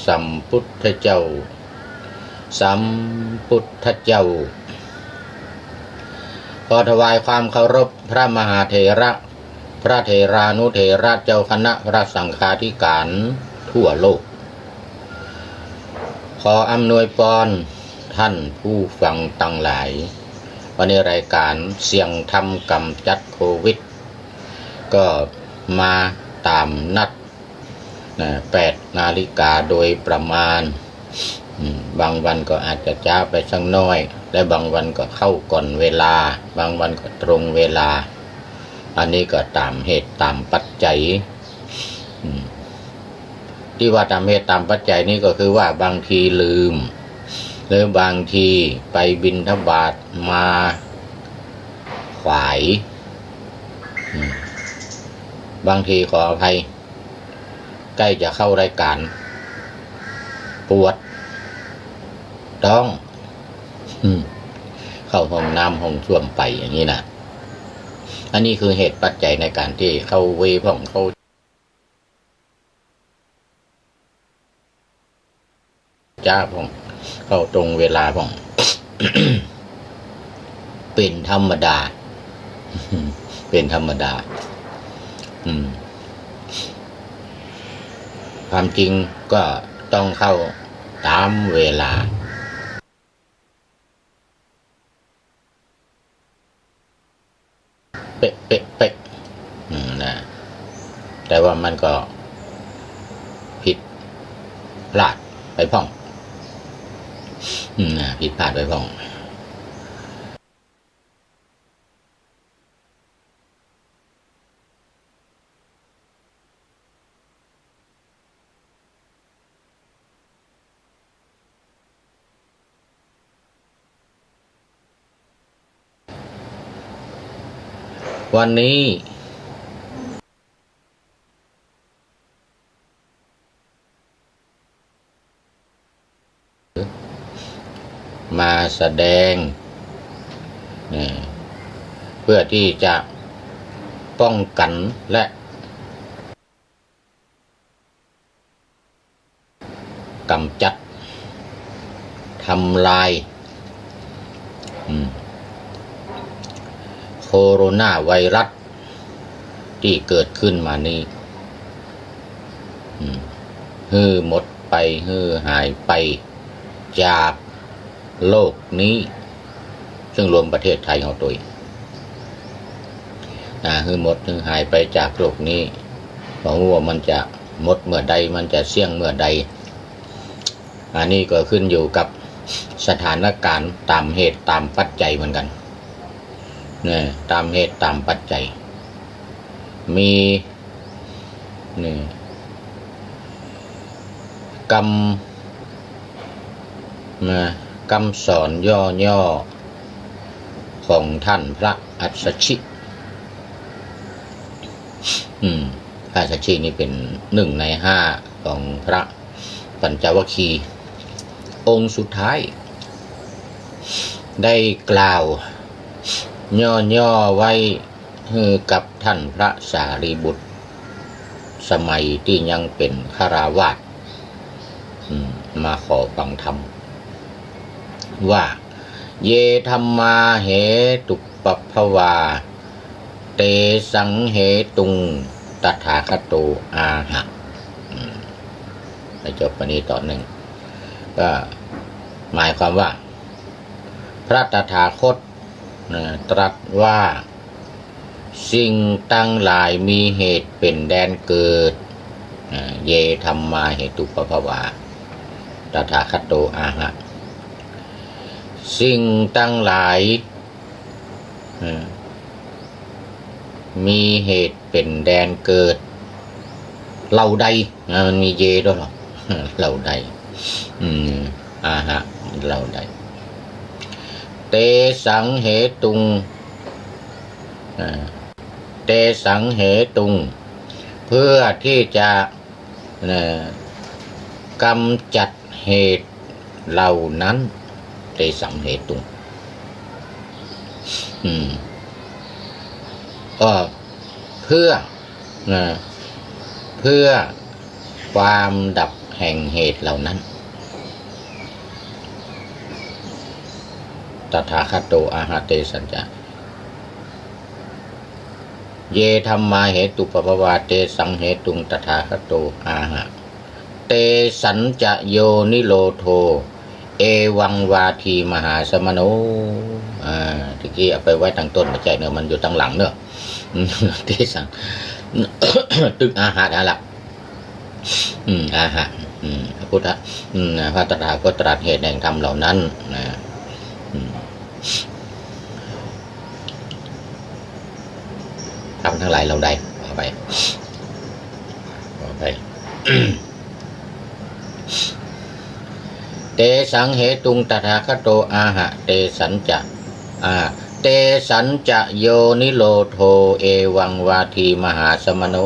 สัมพุทธเจ้าสัมพุทธเจ้าขอถวายความเคารพพระมหาเถระพระเถรานุเถระเจ้าคณะพระสังฆาธิการทั่วโลกขออำนวยพรท่านผู้ฟังทั้งหลายวันนี้รายการเสียงธรรมกำจัดโควิดก็มาตามนัด8 นาฬิกาโดยประมาณบางวันก็อาจจะช้าไปสักน้อยและบางวันก็เข้าก่อนเวลาบางวันก็ตรงเวลาอันนี้ก็ตามเหตุตามปัจจัยที่ว่าตามเหตุตามปัจจัยนี่ก็คือว่าบางทีลืมหรือบางทีไปบิณฑบาตมาขวายบางทีขออภัยใกล้จะเข้ารายการปวดท้องเข้าห้องน้ำห้องส้วมไปอย่างนี้นะอันนี้คือเหตุปัจจัยในการที่เข้าเวพ่องเข้าจ้าพ่องเข้าตรงเวลาพ่อง เป็นธรรมดา เป็นธรรมดาความจริงก็ต้องเข้าตามเวลาเป๊ะนะแต่ว่ามันก็ผิดพลาดไปพ่องผิดพลาดไปพ่องวันนี้มาแสดงเพื่อที่จะป้องกันและกำจัดทำลายโคโรนาไวรัสที่เกิดขึ้นมานี้หมดไปหายไปจากโลกนี้ซึ่งรวมประเทศไทยของตัวเองหมดหายไปจากโลกนี้บอกว่ามันจะหมดเมื่อใดมันจะเสี่ยงเมื่อใดอันนี้ก็ขึ้นอยู่กับสถานการณ์ตามเหตุตามปัจจัยเหมือนกันตามเหตุตามปัจจัยมีคำสอนย่อๆของท่านพระอัสสชิพระอัสสชินี่เป็น1 ใน 5ของพระปัญจวัคคีย์องค์สุดท้ายได้กล่าวย่อไว้กับท่านพระสารีบุตรสมัยที่ยังเป็นฆราวาสมาขอฟังธรรมว่าเยธัมมาเหตุปัปภวาเตสังเหตุงตถาคโตอาหะในจบวันนี้ต่อหนึ่งก็หมายความว่าพระตถาคตตรัสว่าสิ่งตั้งหลายมีเหตุเป็นแดนเกิดเยธัมมาเหตุปัปภวาตถาคโตอาหะสิ่งตั้งหลายมีเหตุเป็นแดนเกิดเหล่าใดมันมีเยด้วยหรอเหล่าใดอาหะเหล่าใดเตสังเหตุงเตสังเหตุงเพื่อที่จะกำจัดเหตุเหล่านั้นเตสังเหตุงก็เพื่อความดับแ แห่งเหตุเหล่านั้นตถาคตโตอาหาเตสัญจะเยธัมมาเหตุปปวาเตสังเหตุงตถาคตโตอาหะเตสัญจะโยนิโรโธเอวังวาทีมหาสมโนทีกี้เอาไปไว้ตั้งต้นมาใจเนอะมันอยู่ตั้งหลังเนอะเตสัง ตึกอาหะนั่นแหละอาหะพระพุทธพระตถาคตตรัสเหตุแห่งธรรมเหล่านั้นนะทำทั้งหลายเราได้เอาไปเตสังเหตุงตถาคตโตอาหะเตสัญจะเตสัญจะโยนิโรโธเอวังวาทีมหาสมโน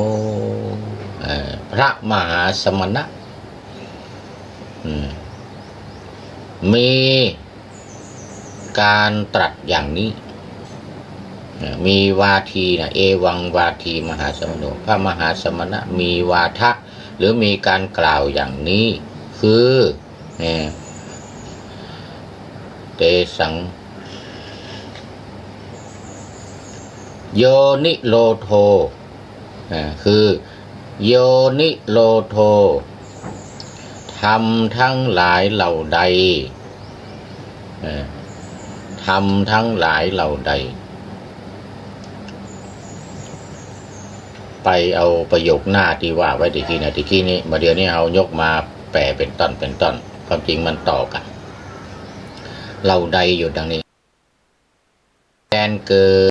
พระมหาสมณะมีการตรัสอย่างนี้มีวาทีนะเอวังวาทีมหาสมโนพระมหาสมณะมีวาทะหรือมีการกล่าวอย่างนี้คือเตสังโยนิโรโธคือโยนิโรโธทำทั้งหลายเหล่าใดทำทั้งหลายเหล่าใดไปเอาประโยคหน้าที่ว่าไว้ตะกี้นะตะกี้นี้มาเดี๋ยวนี้เอายกมาแปลเป็นต้นความจริงมันต่อกันเหล่าใดอยู่ดังนี้แดนเกิด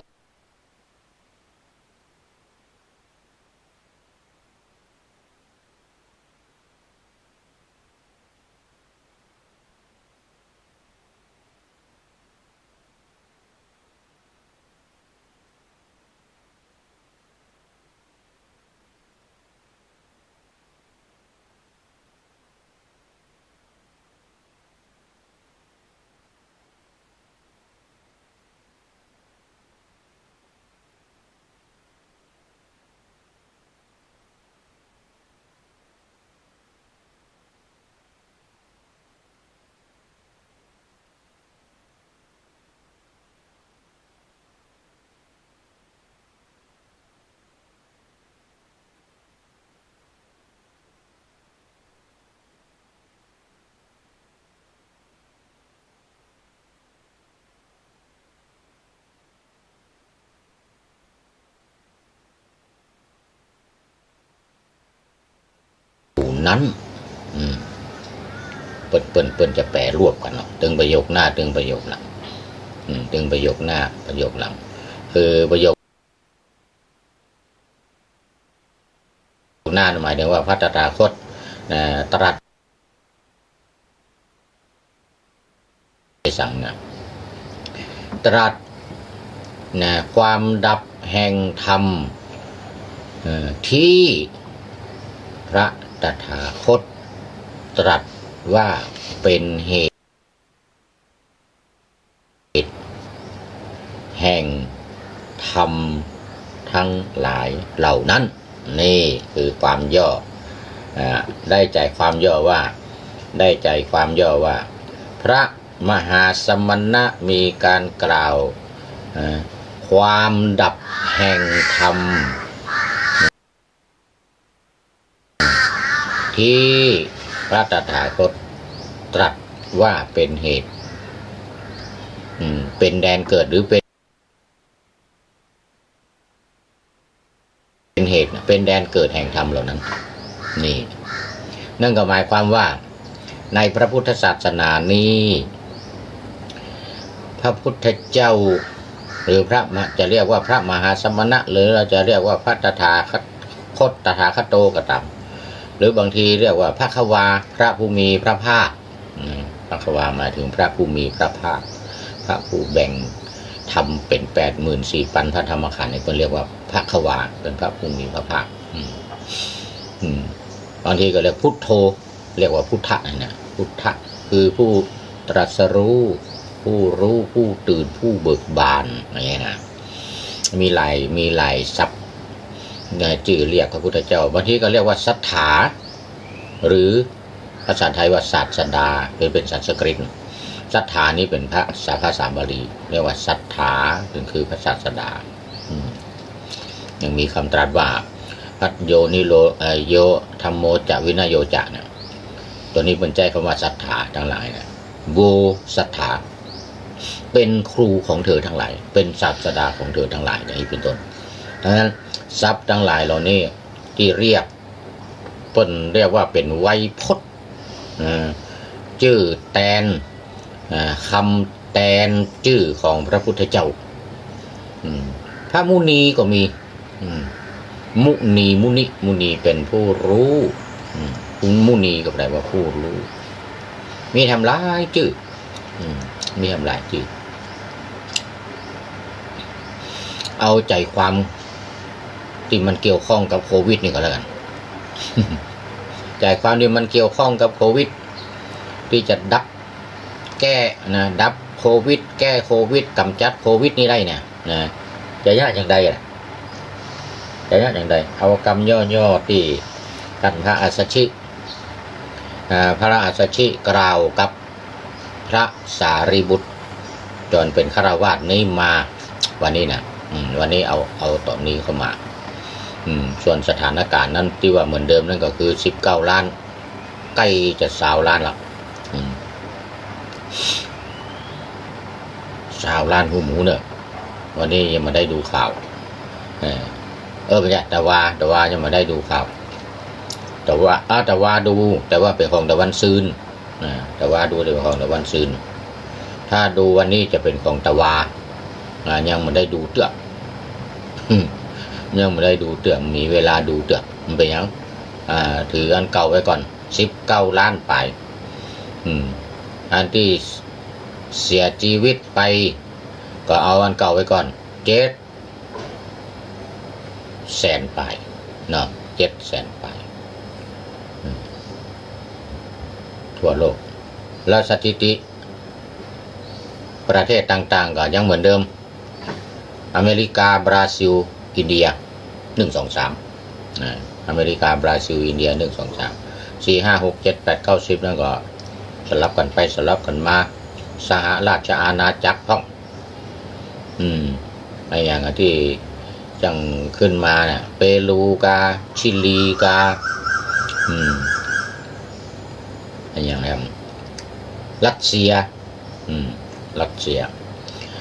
นั้นเปิ้นจะแปลรวบกันเนาะตึงประโยคหน้าตึงประโยคหลังตึงประโยคหน้าประโยคหลังคือประโยคหน้าหมายถึงว่าพระตถาคตตรัสสั่งตรัสความดับแห่งธรรมที่พระตถาคตตรัสว่าเป็นเหตุแห่งธรรมทั้งหลายเหล่านั้นนี่คือความย่อได้ใจความย่อว่าพระมหาสมณะมีการกล่าวความดับแห่งธรรมที่พระตถาคตตรัสว่าเป็นเหตุเป็นแดนเกิดหรือเป็นเหตุเป็นแดนเกิดแห่งธรรมเหล่านั้นนี่นั่นก็หมายความว่าในพระพุทธศาสนานี้พระพุทธเจ้าหรือจะเรียกว่าพระมหาสมณะหรือเราจะเรียกว่าพระตถาคตโตก็ตามหรือบางทีเรียกว่าพระควาพระผู้มีพระภาคพระควาหมายถึงพระผู้มีพระภาคพระผู้แบ่งทำเป็น84,000พระธรรมขันธ์นี่เพิ่นเรียกว่าพระควาเป็นพระผู้มีพระภาคบางทีก็เรียกพุทโธเรียกว่าพุทธะนะพุทธะคือผู้ตรัสรู้ผู้รู้ผู้ตื่นผู้เบิกบานอะไรเงี้ยนะมีหลายศัพท์ชื่อเรียกพระพุทธเจ้าบางทีก็เรียกว่าสัทธาหรือ ภาษาไทยว่าศาสดาเป็นสันสกฤตศรัทธานี้เป็นภาษาบาลีเรียกว่าศรัทธาคือพระศาสดายังมีคำตรัสว่าพัทโยนิโรโยธรรมโมจะวินโยจะเนี่ยตัวนี้เป็นใจคำว่าศรัทธาทั้งหลายนะโวศรัทธาเป็นครูของเธอทั้งหลายเป็นศาสดาของเธอทั้งหลายอย่างนี้เป็นต้นดังนั้นทรัพย์ทั้งหลายเหล่านี้ที่เรียกว่าเป็นไวยพจน์ชื่อแตนคำแตนชื่อของพระพุทธเจ้าพระมุนีก็มีมุนีเป็นผู้รู้มุนีก็แปลว่าผู้รู้มีทำลายชื่อมีทำลายชื่อเอาใจความที่มันเกี่ยวข้องกับโควิดนี่ก็แล้วกันใจความที่มันเกี่ยวข้องกับโควิดที่จะดับโควิดแก้โควิดกำจัดโควิดนี่ได้เนี่ยนะจะยากอย่างใดล่ะจะยากอย่างใดเอากรรมย่อๆที่ท่านพระอัสสชิกล่าวกับพระสารีบุตรจนเป็นฆราวาสนี้มาวันนี้นะวันนี้เอาตอนนี้เข้ามาส่วนสถานการณ์นั้นที่ว่าเหมือนเดิมนั่นก็คือ19 ล้านใกล้จะ20 ล้านละ20 ล้านหูหมูเนี่ยวันนี้ยังมาได้ดูข่าวไม่ใช่แต่ว่ายังมาได้ดูข่าวแต่ว่าเป็นของตะวันซืนแต่ว่าดูเป็นของตะวันซืนถ้าดูวันนี้จะเป็นของตะวายังไม่ได้ดูเตือกยังไม่ได้ดูเตือกมีเวลาดูเตือกมันเป็นยังถืออันเก่าไว้ก่อน19 ล้านไปอันที่เสียชีวิตไปก็เอาอันเก่าไว้ก่อน700,000 ไปเนาะ700,000 ไปทั่วโลกแล้วสถิติประเทศต่างๆก็ยังเหมือนเดิมอเมริกาบราซิลอินเดีย1 2 3อเมริกาบราซิลอินเดีย1 2 3 4 5 6 7 8 9 10นั่นก็สลับกันไปสลับกันมาสหราชอาณาจักรพ้องไอ้อย่างที่จังขึ้นมาเนี่ยเปรูกาชิลีกาไอ้อย่างนั้นรัสเซีย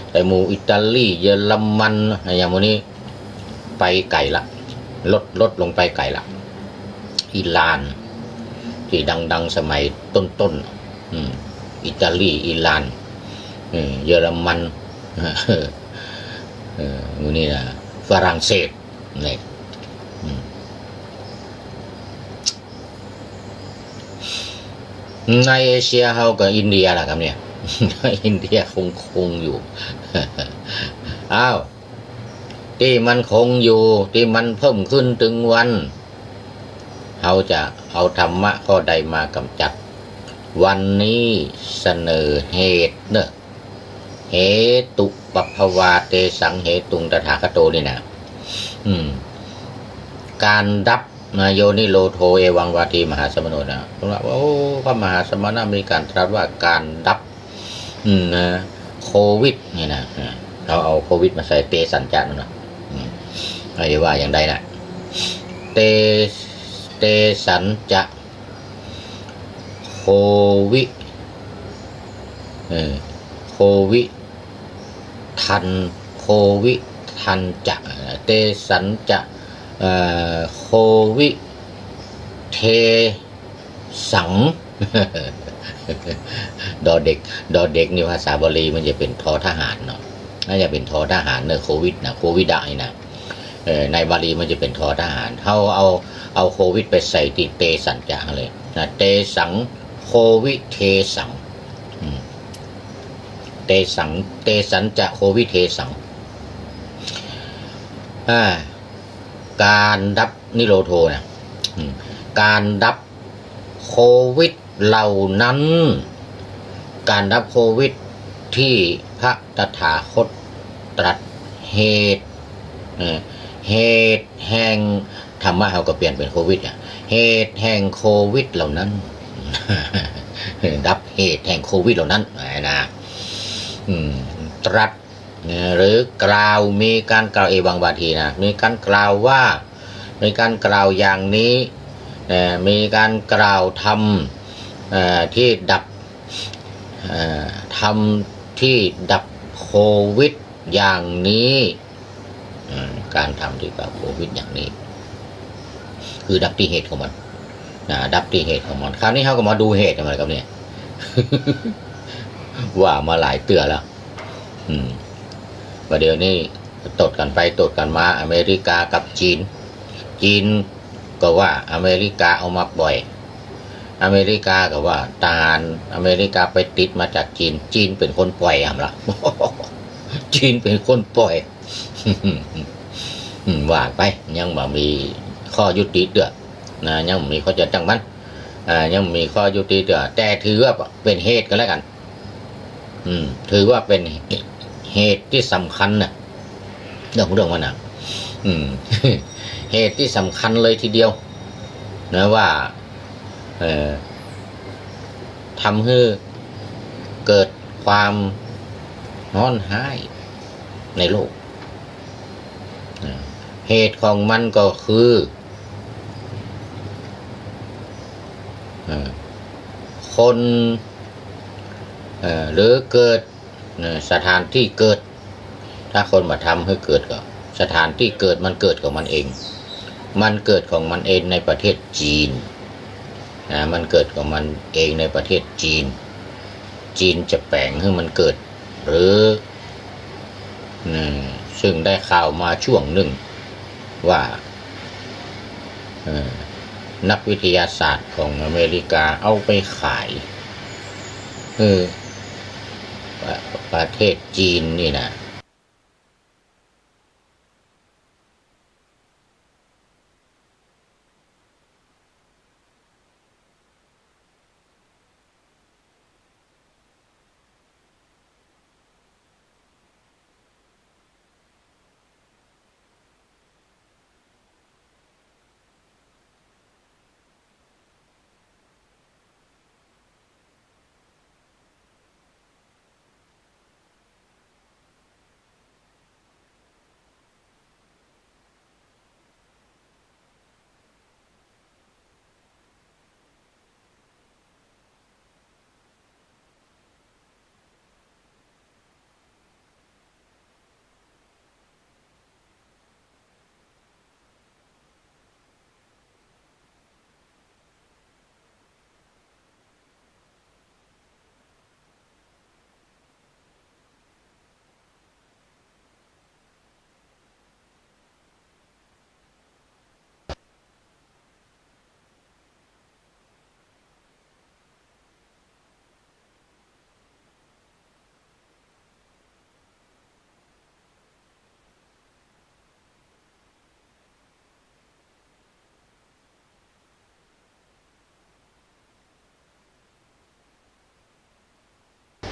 แต่หมู่อิตาลีเยอรมันไอ้อย่างพวกนี้ไปไกลละลดลงไปไกลละอิหร่านที่ดังสมัยต้นอิตาลีอิหร่านเยอรมันมูนี่นะฝรั่งเศสเนี่ยในเอเชียเขากับอินเดียล่ะครับเนี่ยอินเดียคงอยู่อ้าวที่มันคงอยู่ที่มันเพิ่มขึ้นถึงวันเขาจะเอาธรรมะข้อใดมากำจัดวันนี้เสนอเหตุเนอะเหตุปัพพวาเตสังเหตุงตถาคโตนี่นะการดับโยนิโรโทเอวังวาทีมหาสมโนนะผมว่าพระมหาสมณะมีการตรัสว่าการดับโควิดนี่นะเราเอาโควิดมาใส่เตสัญจานะอะไรว่าอย่างใดนะเตสัญจะโควิทันจะเตสัญจะโควิเทสัง ดอเด็กนี่ภาษาบาลีมันจะเป็นทอทหารเนาะน่าจะเป็นทอทหารเนอะโควิดได้นะในบาลีมันจะเป็นทอทหารเขาเอาโควิดไปใส่ติเตสัญจะเลยนะเตสังโควิเทสังเตสัญจะโควิเทสังการดับนิโรโทนะการดับโควิดเหล่านั้นการดับโควิดที่พระตถาคตตรัสเหตุแห่งธรรมะเขาก็เปลี่ยนเป็นโควิดเหตุแห่งโควิดเหล่านั้น ดับเหตุแห่งโควิดเหล่านั้นนะตรัสหรือกล่าวมีการกล่าวบางบาทีนะมีการกล่าวว่ามีการกล่าวอย่างนี้มีการกล่าวทำที่ดับทำที่ดับโควิดอย่างนี้การทำที่ดับโควิดอย่างนี้คือดับที่เหตุของมันดับที่เหตุของมันคราวนี้เขาก็มาดูเหตุอะไรกับเนี่ย ว่ามาหลายเตือแล้วประเดี๋ยวนี้ตดกันไปตดกันมาอเมริกากับจีนก็ว่าอเมริกาเอามาปล่อยอเมริกาก็ว่าทหารอเมริกาไปติดมาจากจีนเป็นคนปล่อยอ่ะล่ะ จีนเป็นคนปล่อย ว่าไปยังบ่มีข้อยุติเด้อนะยังมีข้อจะจังมันยังมีข้อยุติเด้อแต่ถือว่าเป็นเหตุกันแล้วกันถือว่าเป็นเหตุที่สำคัญนะเรื่องมันนะเหตุที่สำคัญเลยทีเดียวนะว่าทำให้เกิดความร้อนไห้ในโลกเหตุของมันก็คือคนหรือเกิดสถานที่เกิดถ้าคนมาทำให้เกิดก็สถานที่เกิดมันเกิดของมันเองมันเกิดของมันเองในประเทศจีนมันเกิดของมันเองในประเทศจีนจะแปลงให้มันเกิดหรือซึ่งได้ข่าวมาช่วงหนึ่งว่านักวิทยาศาสตร์ของอเมริกาเอาไปขายประเทศจีนนี่นะ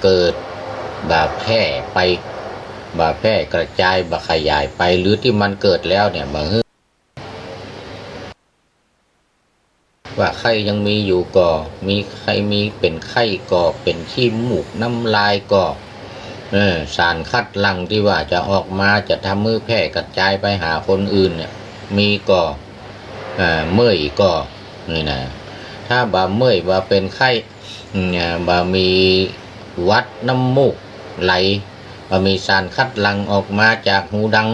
เกิดแบบแพร่ไปแบบแพร่กระจายแบบขยายไปหรือที่มันเกิดแล้วเนี่ยบางว่าไข้ยังมีอยู่ก็มีใครมีเป็นไข้ก็เป็นขี้มูกน้ำลายก็สารคัดหลั่งที่ว่าจะออกมาจะทำมือแพร่กระจายไปหาคนอื่นเนี่ยมีก็เมื่อยก็นี่นะถ้าบ่าเมื่อยบ่าเป็นไข้บ่ามีวัดน้ำมูกไหลบ่ามีสารคัดหลั่งออกมาจากหูดัง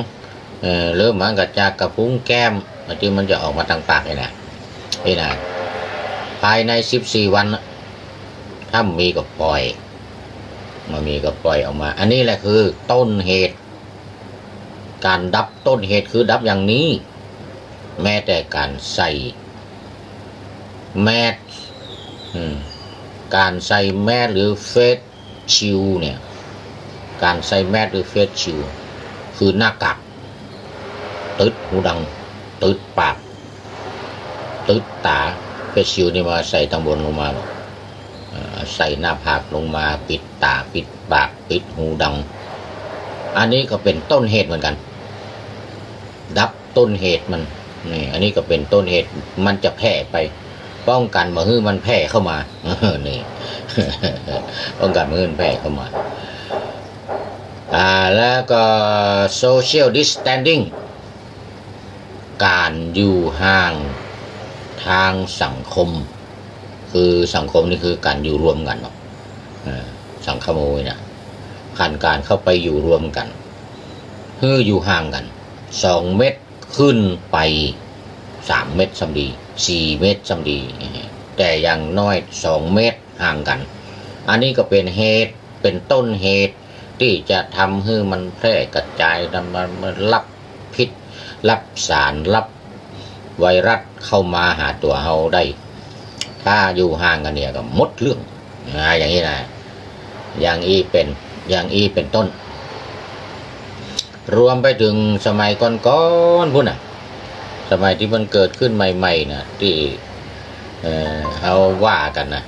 หรือมันก็จากกระพุ้งแก้มที่มันจะออกมาทางปากนี่นะภายใน14 วันถ้ามีก็ปล่อยมามีก็ปล่อยออกมาอันนี้แหละคือต้นเหตุการดับต้นเหตุคือดับอย่างนี้แม้แต่การใส่แมสการใส่แมสหรือเฟสชิลเนี่ยการใส่แมสหรือเฟสชิลคือหน้ากากตึดหูดังตึดปากตึดตาเฟสชิลนี่มาใส่ทางบนลงมาใส่หน้าผากลงมาปิดตาปิดปากปิดหูดังอันนี้ก็เป็นต้นเหตุเหมือนกันดับต้นเหตุมันนี่อันนี้ก็เป็นต้นเหตุมันจะแพร่ไป ป้องกันบ่ให้มันแพร่เข้ามานี่ ป้องกันบ่ให้มันแพร่เข้ามาแล้วก็ social distancing การอยู่ห่างทางสังคมคือสังคมนี่คือการอยู่รวมกันเนาะสังคมนะการเข้าไปอยู่รวมกันอยู่ห่างกัน2 เมตรขึ้นไป3 เมตรสำดี4 เมตรสำดีแต่อย่างน้อย2 เมตรห่างกันอันนี้ก็เป็นเหตุเป็นต้นเหตุที่จะทำให้มันแพร่กระจายมันรับพิษรับสารรับไวรัสเข้ามาหาตัวเราได้ถ้าอยู่ห่างกันเนี่ยก็หมดเรื่องอย่างนี้นะอย่างอีเป็นต้นรวมไปถึงสมัยก่อนพุ่นน่ะสมัยที่มันเกิดขึ้นใหม่ๆนะที่เขาว่ากันนะ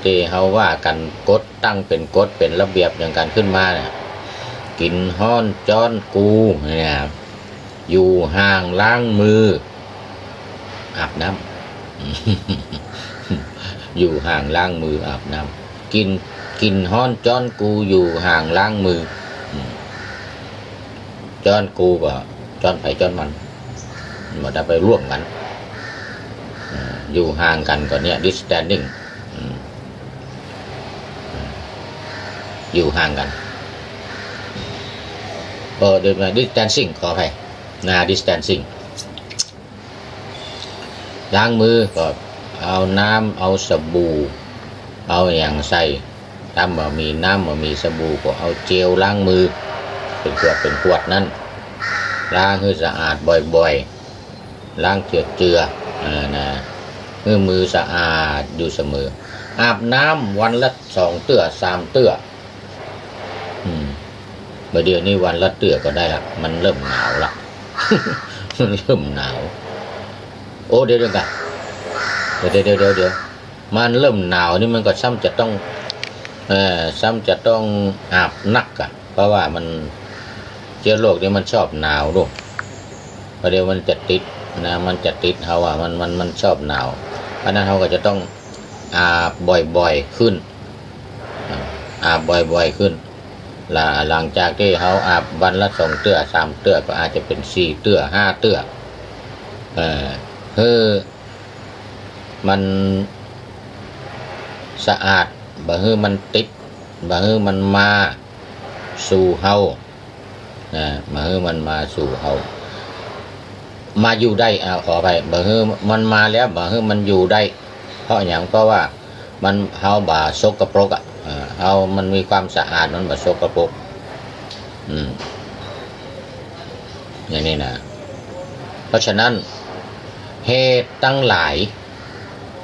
ที่เขาว่ากันกฎตั้งเป็นกฎเป็นระเบียบอย่างการขึ้นมาเนี่ยกินห้อนจ้อนกูเนี่ยอยู่ห่างล้างมืออาบน้ำ อยู่ห่างล้างมืออาบน้ำกินห้อนจ้อนกูอยู่ห่างล้างมือจ้อนกูก็จ้อนไปจ้อนมันมาได้ไปร่วมกันอยู่ห่างกันก่อนเนี่ย distancing อยู่ห่างกันเดี๋ยวมา distancing ขออภัยdistancing ล้างมือก็เอาน้ำเอาสบู่เอาอย่างใส่ถ้าบ่มีน้ำบ่มีสบู่ก็เอาเจลล้างมือเป็นขวดนั้นล้างให้สะอาดบ่อยๆล้างเจือนะให้มือสะอาดอยู่เสมออาบน้ำวันละ2 เตื้อ3 เตื้อเมื่อเดือนนี้วันละเตื้อก็ได้ละมันเริ่มหนาวละ มันเริ่มหนาวโอ้เดี๋ยวกันเดี๋ยวมันเริ่มหนาวนี่มันก็ซ้ำจะต้องอาบนักอ่ะเพราะว่ามันเชื้อโรคนี่มันชอบหนาวลูกประเดี๋ยวมันจะติดนะมันจะติดเขาอ่ะมันชอบหนาวเพราะนั้นเขาก็จะต้องอาบบ่อยๆขึ้นอาบบ่อยๆขึ้นหลังจากที่เขาอาบวันละ2 เตื้อ3 เตื้อก็อาจจะเป็น4 เตื้อ5 เตื้อมันสะอาดบ่ให้มันติดบ่ให้มันมาสู่เฮาบ่ให้มันมาสู่เฮามาอยู่ได้ขอไปบ่ให้มันมาแล้วบ่ให้มันอยู่ได้เพราะอย่างเพราะว่ามันเฮาบ่สกปรกเฮามันมีความสะอาดมันบ่สกปรกอย่างนี้นะเพราะฉะนั้นเหตุตั้งหลาย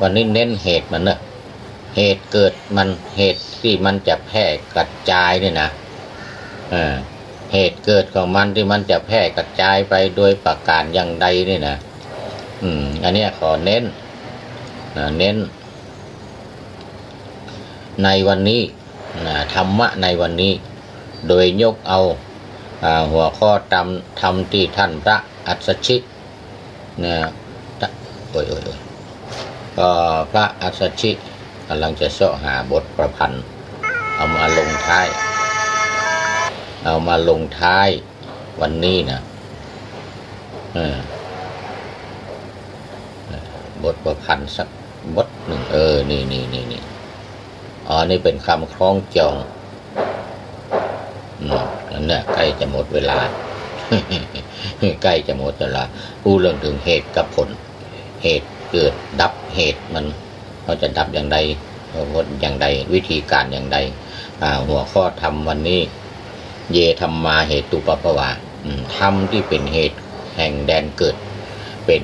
วันนี้เน้นเหตุมันนะเหตุเกิดมันเหตุที่มันจะแพร่กระจายเนี่ยนะเหตุเกิดของมันที่มันจะแพร่กระจายไปโดยประการอย่างใดเนี่ยนะอันนี้ขอเน้นในวันนี้ธรรมะในวันนี้โดยยกเอาหัวข้อธรรมที่ท่านพระอัสสชิก็พระอัสสชิกำลังจะเสาะหาบทประพันธ์เอามาลงท้ายวันนี้นะบทประพันธ์สักบทหนึ่งนี่นี่เป็นคำคล้องจองนั่นแหละใกล้จะหมดเวลา ใกล้จะหมดเวลาพูดเรื่องถึงเหตุกับผลเหตุเกิดดับเหตุมันเขาจะดับอย่างใดอย่างใดวิธีการอย่างใดหัวข้อธรรมวันนี้เยธรรมาเหตุปปวาธรรมที่เป็นเหตุแห่งแดนเกิดเป็น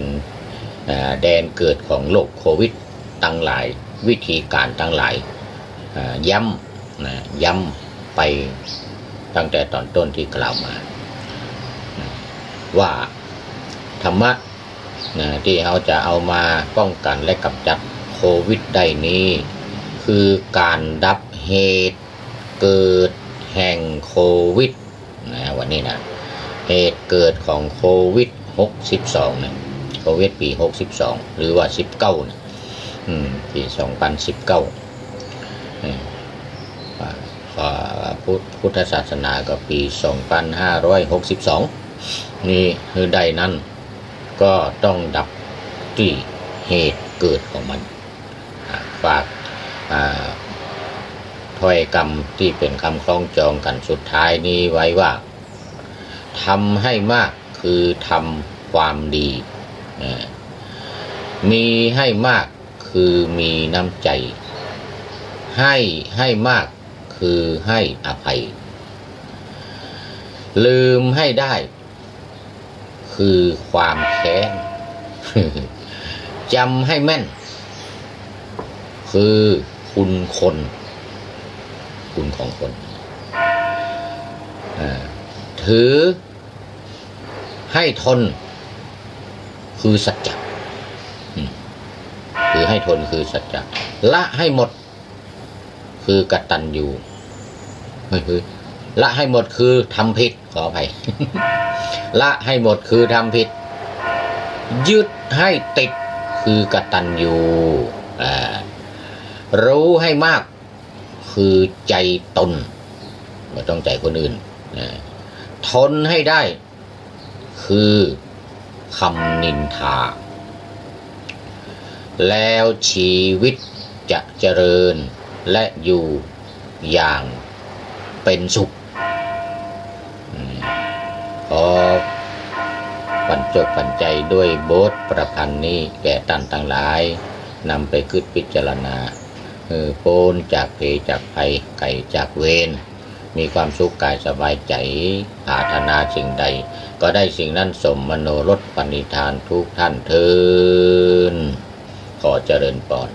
แดนเกิดของโรคโควิดตั้งหลายวิธีการตั้งหลายย้ำไปตั้งแต่ตอนต้นที่กล่าวมาว่าธรรมะที่เราจะเอามาป้องกันและกำจัดโควิดได้นี้คือการดับเหตุเกิดแห่งโควิดวันนี้นะเหตุเกิดของโควิด62เนี่ยโควิดปี62หรือว่า19เนี่ย ปี2019พุทธศาสนาก็ปี2562นี่คือใดนั้นก็ต้องดับที่เหตุเกิดของมันฝากถ้อยคำที่เป็นคำคล้องจองกันสุดท้ายนี้ไว้ว่าทำให้มากคือทำความดีมีให้มากคือมีน้ำใจให้มากคือให้อภัยลืมให้ได้คือความแค้นจำให้แม่นคือคุณของคนถือให้ทนคือสัจจะถือให้ทนคือสัจจะละให้หมดคือกตัญญูละให้หมดคือทำผิดขออภัย ละให้หมดคือทำผิดยึดให้ติดคือกตัญญูรู้ให้มากคือใจตนไม่ต้องใจคนอื่นทนให้ได้คือคำนินทาแล้วชีวิตจะเจริญและอยู่อย่างเป็นสุขขอปันจบปันใจด้วยบทประพันธ์นี้แก่ท่านทั้งหลายนำไปคิดพิจารณาโปนจากเพจากภัยไก่จากเวรมีความสุขกายสบายใจปรารถนาสิ่งใดก็ได้สิ่งนั้นสมมโนรสปณิธานทุกท่านเทินขอเจริญพร